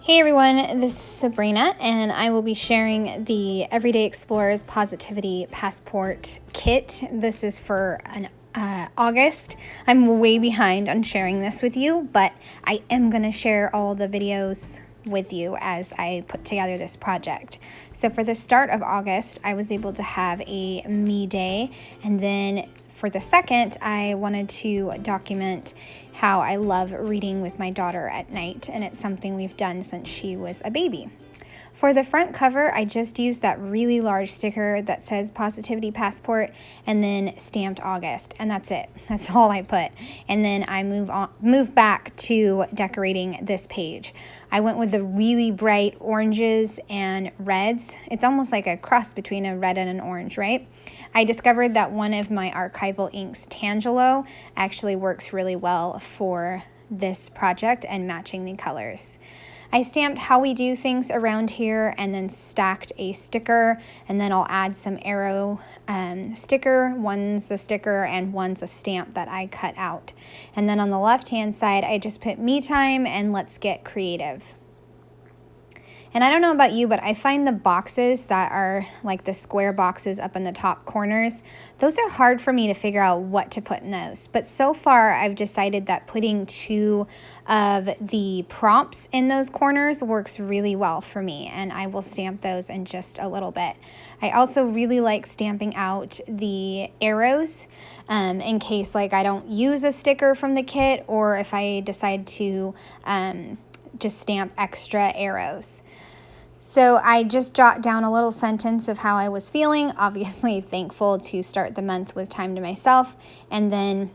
Hey everyone, this is Sabrina, and I will be sharing the Everyday Explorers Positivity Passport Kit. This is for August. I'm way behind on sharing this with you, but I am going to share all the videos with you as I put together this project. So for the start of August, I was able to have a me day, and then for the second, I wanted to document how I love reading with my daughter at night, and it's something we've done since she was a baby. For the front cover, I just used that really large sticker that says Positivity Passport and then stamped August, and that's it. That's all I put. And then I move back to decorating this page. I went with the really bright oranges and reds. It's almost like a cross between a red and an orange, right? I discovered that one of my archival inks, Tangelo, actually works really well for this project and matching the colors. I stamped how we do things around here and then stacked a sticker, and then I'll add some arrow sticker. One's a sticker and one's a stamp that I cut out. And then on the left-hand side, I just put me time and let's get creative. And I don't know about you, but I find the boxes that are like the square boxes up in the top corners, those are hard for me to figure out what to put in those. But so far, I've decided that putting two of the prompts in those corners works really well for me, and I will stamp those in just a little bit. I also really like stamping out the arrows in case like I don't use a sticker from the kit, or if I decide to just stamp extra arrows. So I just jot down a little sentence of how I was feeling, obviously thankful to start the month with time to myself, and then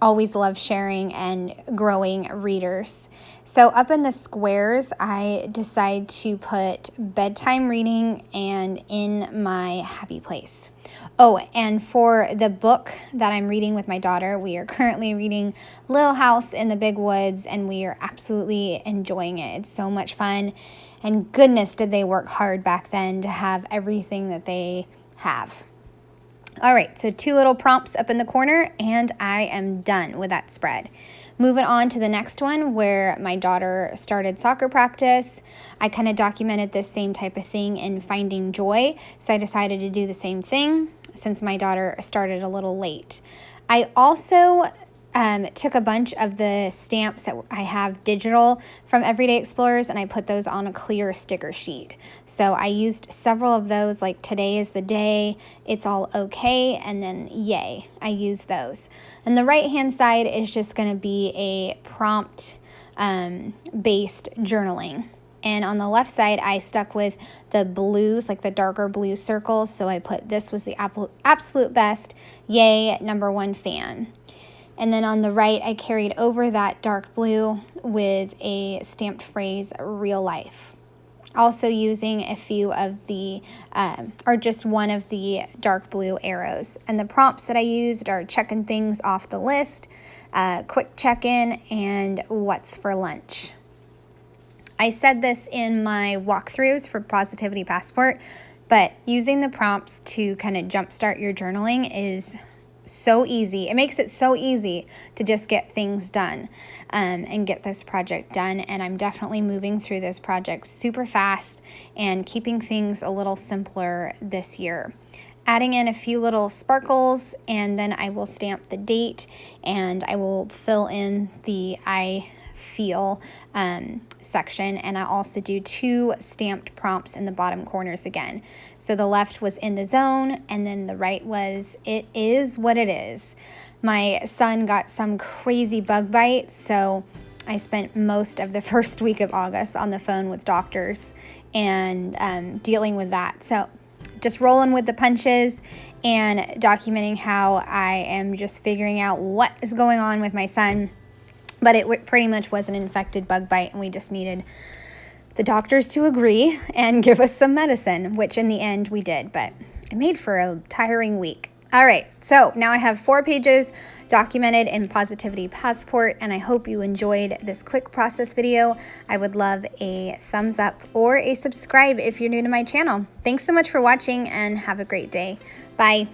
always love sharing and growing readers. So up in the squares, I decide to put bedtime reading and in my happy place. Oh, and for the book that I'm reading with my daughter, we are currently reading Little House in the Big Woods, and we are absolutely enjoying it. It's so much fun. And goodness, did they work hard back then to have everything that they have. All right, so two little prompts up in the corner, and I am done with that spread. Moving on to the next one where my daughter started soccer practice. I kind of documented this same type of thing in Finding Joy, so I decided to do the same thing since my daughter started a little late. I also took a bunch of the stamps that I have digital from Everyday Explorers, and I put those on a clear sticker sheet. So I used several of those, like Today is the Day, It's All Okay, and then Yay. I used those. And the right-hand side is just going to be a prompt based journaling. And on the left side, I stuck with the blues, like the darker blue circles. So I put, this was the absolute best, Yay, #1 fan. And then on the right, I carried over that dark blue with a stamped phrase, real life. Also using a few of the, or just one of the dark blue arrows. And the prompts that I used are checking things off the list, quick check-in, and what's for lunch. I said this in my walkthroughs for Positivity Passport, but using the prompts to kind of jumpstart your journaling is so easy. It makes it so easy to just get things done and get this project done. And I'm definitely moving through this project super fast and keeping things a little simpler this year. Adding in a few little sparkles, and then I will stamp the date, and I will fill in the I feel section, and I also do two stamped prompts in the bottom corners again. So the left was in the zone, and then the right was it is what it is. My son got some crazy bug bite, so I spent most of the first week of August on the phone with doctors and dealing with that. So just rolling with the punches and documenting how I am just figuring out what is going on with my son. But it pretty much was an infected bug bite, and we just needed the doctors to agree and give us some medicine, which in the end we did, but it made for a tiring week. All right, so now I have 4 pages documented in Positivity Passport, and I hope you enjoyed this quick process video. I would love a thumbs up or a subscribe if you're new to my channel. Thanks so much for watching, and have a great day. Bye.